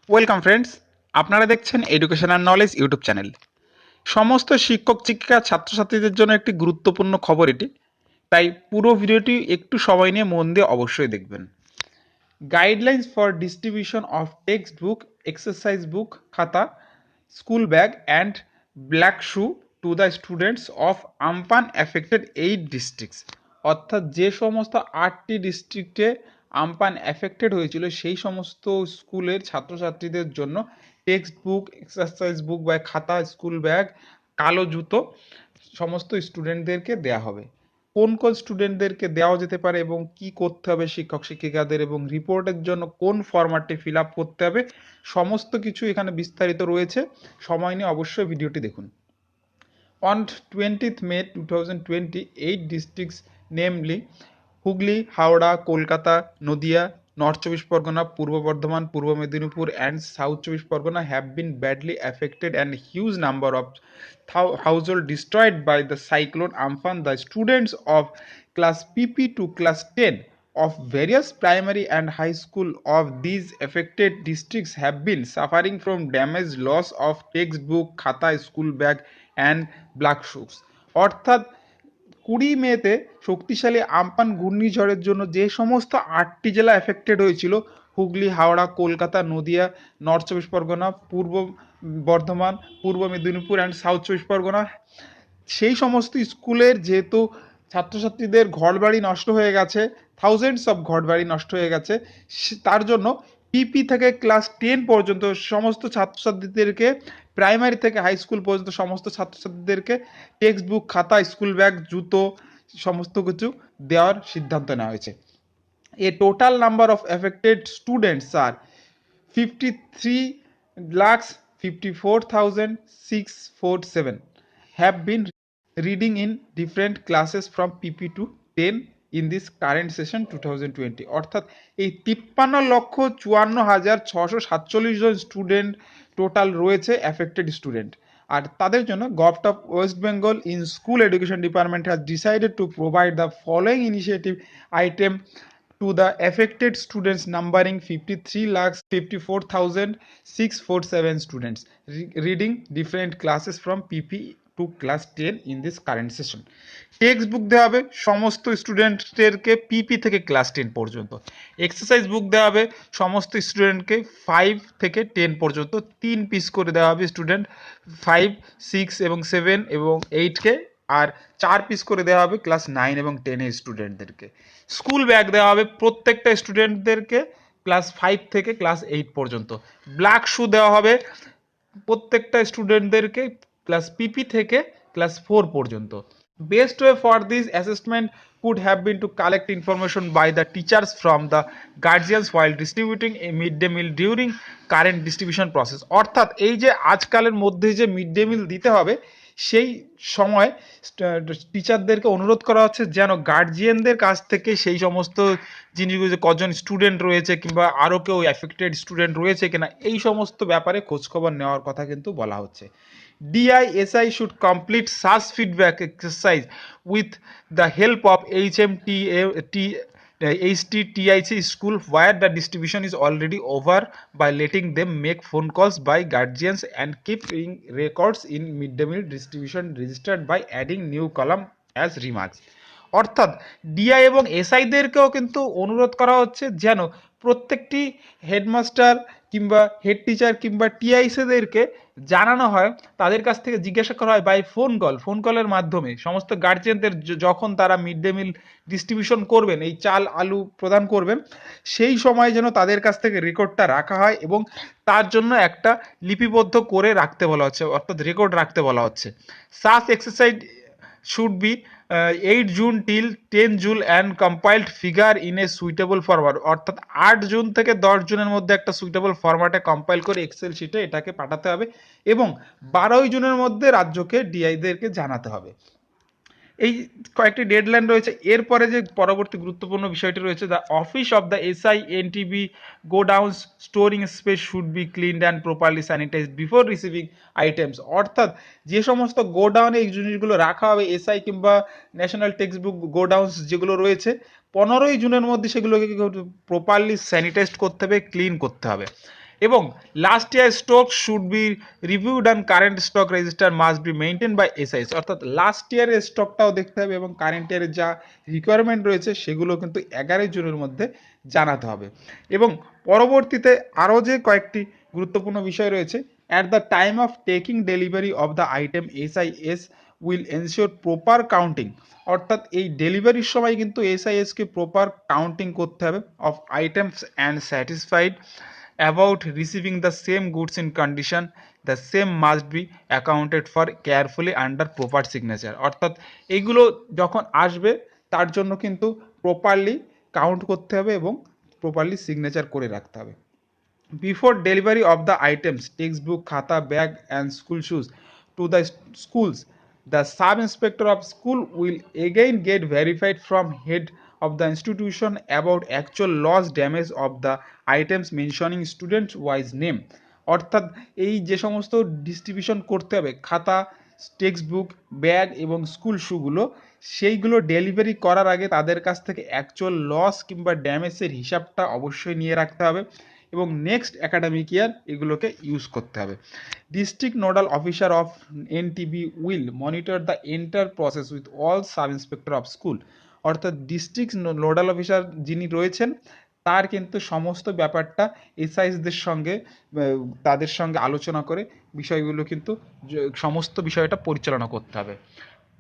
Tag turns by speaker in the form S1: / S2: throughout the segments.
S1: Welcome friends, আপনারা দেখছেন education and knowledge YouTube channel. সমস্ত শিক্ষক শিক্ষিকা ছাত্রছাত্রীদের জন্য একটি গুরুত্বপূর্ণ খবর এটি, তাই পুরো ভিডিওটি একটু সময় নিয়ে মন দিয়ে অবশ্যই দেখবেন। Guidelines for distribution of text book, exercise book, খাতা, school bag and black shoe to the students of Amphan affected 8 districts. অর্থাৎ যে সমস্ত 8টি ডিস্ট্রিক্টে আমপান অ্যাফেক্টেড হয়েছিল সেই সমস্ত স্কুলের ছাত্রছাত্রীদের জন্য টেক্সট বুক, এক্সারসাইজ বুক বা খাতা, স্কুল ব্যাগ, কালো জুতো সমস্ত স্টুডেন্টদেরকে দেয়া হবে। কোন কোন স্টুডেন্টদেরকে দেওয়া যেতে পারে এবং কি করতে হবে শিক্ষক শিক্ষিকাদের, এবং রিপোর্টের জন্য কোন ফরম্যাটে ফিল আপ করতে হবে, সমস্ত কিছু এখানে বিস্তারিত রয়েছে। সময় নিয়ে অবশ্যই ভিডিওটি দেখুন। On 20th May 2020, 8 districts, namely Hooghly, Howrah, Kolkata, Noida, North Chব্বিশ Pargona, Purbo Bardhaman, Purbo Medinipur, and South Chব্বিশ Pargona have been badly affected and huge number of households destroyed by the cyclone Amphan. The students of class PP to class 10 of various primary and high school of these affected districts have been suffering from damage, loss of textbook, khata, school bag and black shoes. অর্থাৎ 20 মেতে শক্তিশালী আমপান ঘূর্ণিঝড়ের জন্য যে সমস্ত 8টি জেলা affected হয়েছিল, হুগলি, হাওড়া, কলকাতা, নদিয়া, নর্থ চব্বিশ পরগনা, পূর্ব বর্ধমান, পূর্ব মেদিনীপুর অ্যান্ড সাউথ চব্বিশ পরগনা, সেই সমস্ত স্কুলের যেহেতু ছাত্রছাত্রীদের ঘরবাড়ি নষ্ট হয়ে গেছে, থাউজেন্ডস অফ ঘরবাড়ি নষ্ট হয়ে গেছে, তার জন্য পিপি থেকে ক্লাস 10 পর্যন্ত সমস্ত ছাত্রছাত্রীদেরকে, প্রাইমারি থেকে হাই স্কুল পর্যন্ত সমস্ত ছাত্রছাত্রীদেরকে টেক্সট বুক, খাতা, স্কুল ব্যাগ, জুতো সমস্ত কিছু দেওয়ার সিদ্ধান্ত নেওয়া হয়েছে। A total number of affected students are 53,54,647 have been reading in different classes from PP to 10 in this current session 2020। অর্থাৎ এই 53,54,647 জন স্টুডেন্ট টোটাল রয়েছে অ্যাফেক্টেড স্টুডেন্ট। আর তাদের জন্য government of West Bengal in school education department has decided to provide the following initiative item to the affected students numbering 53,54,647 students reading different classes from PP to class 10 in this current session। Text book দেওয়া হবে সমস্ত স্টুডেন্টদেরকে পিপি থেকে class 10 পর্যন্ত। Exercise বুক দেওয়া হবে সমস্ত স্টুডেন্টকে 5 থেকে 10 পর্যন্ত, 3 পিস করে দেওয়া হবে স্টুডেন্ট 5, 6 এবং 7 এবং 8কে, আর 4 পিস করে দেওয়া হবে ক্লাস 9 এবং 10 এর স্টুডেন্টদেরকে। স্কুল ব্যাগ দেওয়া হবে প্রত্যেকটা স্টুডেন্টদেরকে ক্লাস 5 থেকে ক্লাস 8 পর্যন্ত। ব্ল্যাক শু দেওয়া হবে প্রত্যেকটা স্টুডেন্টদেরকে ক্লাস পিপি থেকে ক্লাস 4 পর্যন্ত। Best way for this assessment could have been to collect information by the teachers from the guardians while distributing a midday meal during current distribution process। অর্থাৎ এই যে আজকালের মধ্যে যে মিড ডে মিল দিতে হবে, সেই সময় টিচারদেরকে অনুরোধ করা হচ্ছে যেন গার্জিয়ানদের কাছ থেকে সেই সমস্ত জিনিসগুলো, যে কজন স্টুডেন্ট রয়েছে কিংবা আরও কেউ এফেক্টেড স্টুডেন্ট রয়েছে কিনা, এই সমস্ত ব্যাপারে খোঁজখবর নেওয়ার কথা কিন্তু বলা হচ্ছে। DISI should complete such feedback exercise with the help of HTTIC school where the distribution is already over by letting them make phone calls by guardians and keeping records in midday meal distribution registered by adding new column as remarks। অর্থাৎ DI এবং এসআইদেরকেও কিন্তু অনুরোধ করা হচ্ছে যেন প্রত্যেকটি headmaster কিংবা head teacher কিংবা টিআইসিদেরকে জানানো হয়, তাদের কাছ থেকে জিজ্ঞাসা করা হয় বাই ফোন কলের মাধ্যমে সমস্ত গার্জিয়ানদের, যখন তারা মিড ডে মিল ডিস্ট্রিবিউশন করবেন, এই চাল আলু প্রদান করবেন, সেই সময় যেন তাদের কাছ থেকে রেকর্ডটা রাখা হয় এবং তার জন্য একটা লিপিবদ্ধ করে রাখতে বলা হচ্ছে, অর্থাৎ রেকর্ড রাখতে বলা হচ্ছে। Such exercise should be 8 June till 10 June and compiled figure in a suitable format. অর্থাৎ 8 জুন থেকে 10 জুনের মধ্যে একটা সুইটেবল ফরম্যাটে কম্পাইল করে এক্সেল শিটে এটাকে পাঠাতে হবে এবং 12 জুনের মধ্যে রাজ্যকে ডিআইদেরকে জানাতে হবে। এই কয়েকটি ডেডলাইন রয়েছে। এরপরে যে পরবর্তী গুরুত্বপূর্ণ বিষয়টি রয়েছে, the office of the SINTB godowns storing space should be cleaned and properly sanitised before receiving items. অর্থাৎ যে সমস্ত গোডাউনে এই জিনিসগুলো রাখা হবে, এসআই কিংবা ন্যাশনাল টেক্সট বুক গোডাউন্স যেগুলো রয়েছে, 15ই জুনের মধ্যে সেগুলোকে প্রপারলি স্যানিটাইজড করতে হবে, ক্লিন করতে হবে। এবং last year stock should be reviewed and current stock register must be maintain by SIS, অর্থাৎ লাস্ট ইয়ারের স্টকটাও দেখতে হবে এবং কারেন্ট ইয়ারের যা রিকোয়ারমেন্ট রয়েছে সেগুলো কিন্তু 11 জুনের মধ্যে জানাতে হবে। এবং পরবর্তীতে আরও যে কয়েকটি গুরুত্বপূর্ণ বিষয় রয়েছে, at the time of taking delivery of the item SIS will ensure proper counting, অর্থাৎ এই ডেলিভারির সময় কিন্তু এসআইএসকে প্রপার কাউন্টিং করতে হবে of items and satisfied about receiving the same goods in condition, the same must be accounted for carefully under proper signature, অর্থাৎ এইগুলো যখন আসবে তার জন্য কিন্তু প্রপারলি কাউন্ট করতে হবে এবং প্রপারলি সিগনেচার করে রাখতে হবে। Before delivery of the items, textbook, khata, bag and school shoes to the schools, the sub-inspector of school will again get verified from head of the institution about actual loss damage of the items mentioning student wise name, অর্থাৎ এই যে সমস্ত distribution করতে হবে খাতা, text book, bag এবং school শুগুলো, সেইগুলো delivery করার আগে তাদের কাছ থেকে অ্যাকচুয়াল লস কিংবা ড্যামেজের হিসাবটা অবশ্যই নিয়ে রাখতে হবে এবং নেক্সট একাডেমিক ইয়ার এগুলোকে ইউজ করতে হবে। District nodal officer of NTB will monitor the enter process with all sub inspector of school, অর্থাৎ ডিস্ট্রিক্ট নোডাল অফিসার যিনি রয়েছেন তার কিন্তু সমস্ত ব্যাপারটা এসআইসদের সঙ্গে তাদের সঙ্গে আলোচনা করে বিষয়গুলো কিন্তু সমস্ত বিষয়টা পরিচালনা করতে হবে।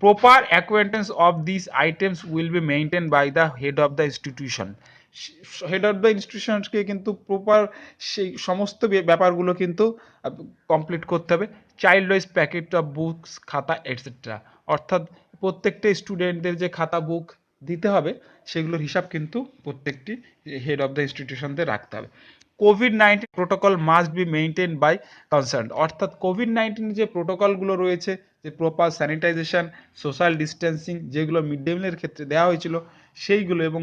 S1: Proper acquaintance of this items will be maintain by the head of the institution, head of the ইনস্টিটিউশনকে কিন্তু প্রপার সেই সমস্ত ব্যাপারগুলো কিন্তু কমপ্লিট করতে হবে। Child wise packet of books, খাতা এটসেট্রা, অর্থাৎ প্রত্যেকটা স্টুডেন্টদের যে খাতা বুক দিতে হবে সেগুলোর হিসাব কিন্তু প্রত্যেকটি হেড অফ দ্য ইনস্টিটিউশনদের রাখতে হবে। কোভিড-19 protocol must be maintain by concern, অর্থাৎ কোভিড-19 যে প্রোটোকলগুলো রয়েছে, যে প্রপার স্যানিটাইজেশন, সোশ্যাল ডিস্টেন্সিং যেগুলো মিড ডে মিলের ক্ষেত্রে দেওয়া হয়েছিল সেইগুলো, এবং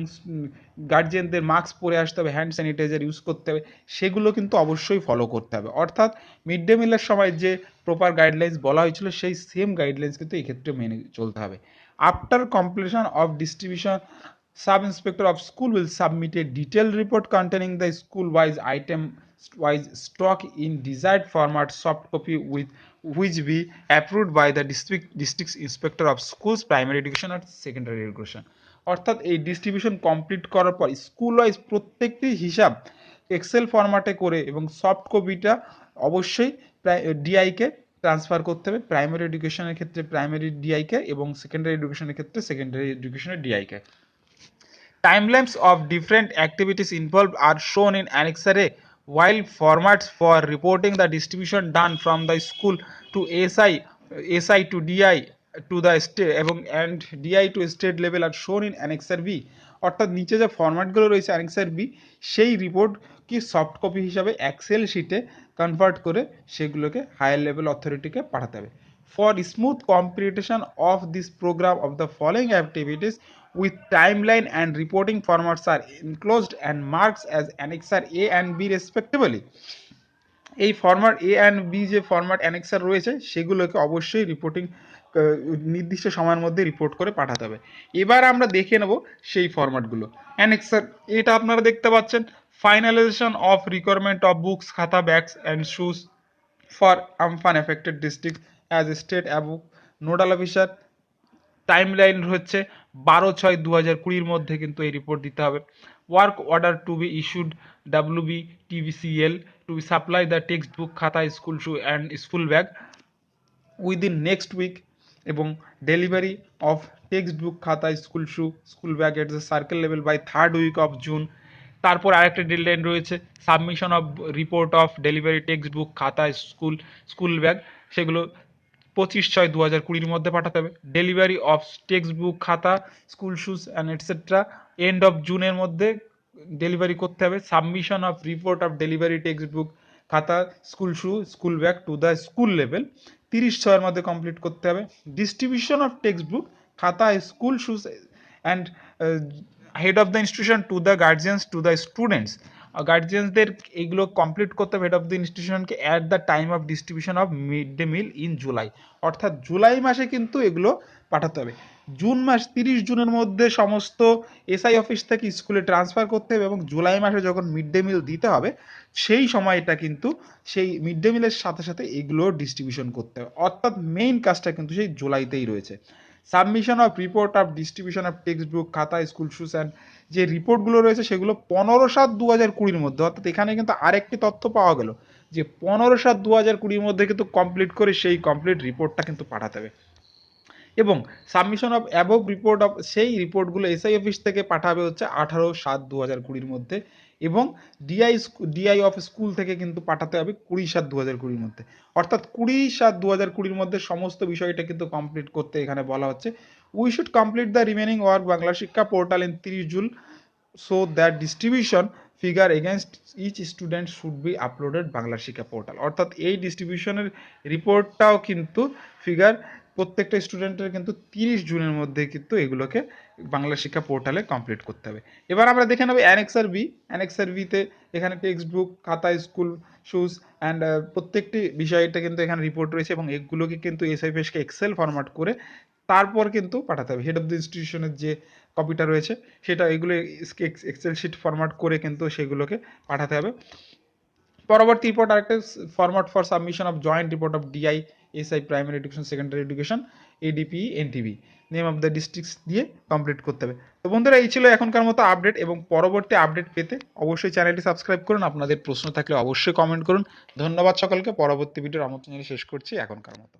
S1: গার্জিয়ানদের মাস্ক পরে আসতে হবে, হ্যান্ড স্যানিটাইজার ইউজ করতে হবে, সেগুলো কিন্তু অবশ্যই ফলো করতে হবে। অর্থাৎ মিড ডে মিলের সময় যে প্রপার গাইডলাইন্স বলা হয়েছিল সেই সেম গাইডলাইন্স কিন্তু এই ক্ষেত্রে মেনে চলতে হবে। After completion of distribution, sub-inspector of school will submit a detailed report containing the school-wise item-wise stock in desired format, soft copy with which be approved by the district inspector of schools, primary education or secondary education, অর্থাৎ এই distribution complete করার পর school wise প্রত্যেকটি হিসাব Excel ফরম্যাটে করে এবং soft কপিটা অবশ্যই ডিআইকে ট্রান্সফার করতে হবে, প্রাইমারি এডুকেশনের ক্ষেত্রে প্রাইমারি ডিআইকে এবং সেকেন্ডারি এডুকেশনের ক্ষেত্রে সেকেন্ডারি এডুকেশনের ডিআইকে। Timelines of different activities involved are shown in Annex A, while formats for reporting the distribution done from the school to SI to DI to the state and DI to state level are shown in Annex B, অর্থাৎ নিচে যে ফরম্যাটগুলো রয়েছে Annex B সেই report কি soft copy হিসাবে Excel শিটে convert করে সেগুলোকে হায়ার লেভেল অথরিটিকে পাঠাতে হবে। For smooth completion of this program of the following activities with timeline and reporting formats are enclosed and marked as Annexer A and B respectively. এই format A and B যে format annexure রয়েছে সেগুলোকে অবশ্যই reporting নির্দিষ্ট সময়ের মধ্যে report করে পাঠাতে হবে। এবার আমরা দেখে নেব সেই ফরম্যাটগুলো। অ্যানেক্সার এটা আপনারা দেখতে পাচ্ছেন, finalisation of requirement of books, খাতা, bags and shoes for Amphan affected district as state above. Nodal officer timeline হচ্ছে 12/6/2020 মধ্যে কিন্তু এই রিপোর্ট দিতে হবে। Work order to be issued WB TBCL to supply the text book, খাতা, school shoe and school bag within next week, এবং delivery of text book, খাতা, school shoe, school bag at the circle level by 3rd week of June। তারপর আরেকটা deadline রয়েছে, submission of report of delivery text book, খাতা, school bag, সেগুলো 25/6/2020 মধ্যে পাঠাতে হবে। ডেলিভারি অফ টেক্সট বুক, খাতা, school shoes and etcetera end of জুনের মধ্যে ডেলিভারি করতে হবে। Submission of report of delivery text book, খাতা, school shoe, school bag to the school level 30/6 মধ্যে কমপ্লিট করতে হবে। ডিস্ট্রিবিউশন অফ টেক্সট বুক, খাতা, school shoes and head of the institution to the guardians to the students গার্জিয়ানসদের এগুলো complete করতে হবে head of the ইনস্টিটিউশনকে at the time of distribution of mid day meal in July, অর্থাৎ জুলাই মাসে কিন্তু এগুলো পাঠাতে হবে। জুন মাস 30 জুনের মধ্যে সমস্ত এসআই অফিস থেকে স্কুলে ট্রান্সফার করতে হবে এবং জুলাই মাসে যখন মিড ডে মিল দিতে হবে সেই সময়টা কিন্তু সেই মিড ডে মিলের সাথে সাথে এগুলো ডিস্ট্রিবিউশন করতে হবে, অর্থাৎ মেইন কাজটা কিন্তু সেই জুলাইতেই রয়েছে। Submission of report of distribution of text book, খাতা, স্কুল শুজ অ্যান্ড যে রিপোর্টগুলো রয়েছে সেগুলো 15/7/2020 মধ্যে, অর্থাৎ এখানে কিন্তু আরেকটি তথ্য পাওয়া গেল যে 15/7/2020 মধ্যে কিন্তু কমপ্লিট করে সেই কমপ্লিট রিপোর্টটা কিন্তু পাঠাতে হবে। এবং submission of above report of সেই রিপোর্টগুলো এসআই অফিস থেকে পাঠাবে হচ্ছে 18/7/2020 মধ্যে, এবং ডিআই অফ স্কুল থেকে কিন্তু পাঠাতে হবে 20/7/2020 মধ্যে, অর্থাৎ 20/7/2020 মধ্যে সমস্ত বিষয়টা কিন্তু কমপ্লিট করতে এখানে বলা হচ্ছে। We should complete the remaining work Bangla Shiksha portal in 30 June, so that distribution figure against each student should be uploaded Bangla Shiksha portal, অর্থাৎ এই ডিস্ট্রিবিউশনের রিপোর্টটাও কিন্তু ফিগার প্রত্যেকটা স্টুডেন্টের কিন্তু 30 জুনের মধ্যে কিন্তু এগুলোকে বাংলা শিক্ষা পোর্টালে কমপ্লিট করতে হবে। এবার আমরা দেখে নেব অ্যানেক্সার বি। অ্যানেক্সার বিতে এখানে টেক্সট বুক, খাতা, স্কুল শুজ অ্যান্ড প্রত্যেকটি বিষয়টা কিন্তু এখানে রিপোর্ট রয়েছে এবং এগুলোকে কিন্তু এসআইপিএসকে এক্সেল ফরম্যাট করে তারপর কিন্তু পাঠাতে হবে। হেড অফ দ্য ইনস্টিটিউশনের যে কপিটা রয়েছে সেটা এগুলো এক্সেল শিট ফরম্যাট করে কিন্তু সেগুলোকে পাঠাতে হবে। পরবর্তী রিপোর্ট আরেকটা format for submission of joint report of DI, SI, primary education, secondary education, ADP, NTV, name of the districts দিয়ে কমপ্লিট করতে হবে। তো বন্ধুরা এই ছিল এখনকার মতো আপডেট, এবং পরবর্তী আপডেট পেতে অবশ্যই চ্যানেলটি সাবস্ক্রাইব করুন। আপনাদের প্রশ্ন থাকলে অবশ্যই কমেন্ট করুন। ধন্যবাদ সকলকে। পরবর্তী ভিডিওর আমন্ত্রণ জানিয়ে শেষ করছি এখনকার মতো।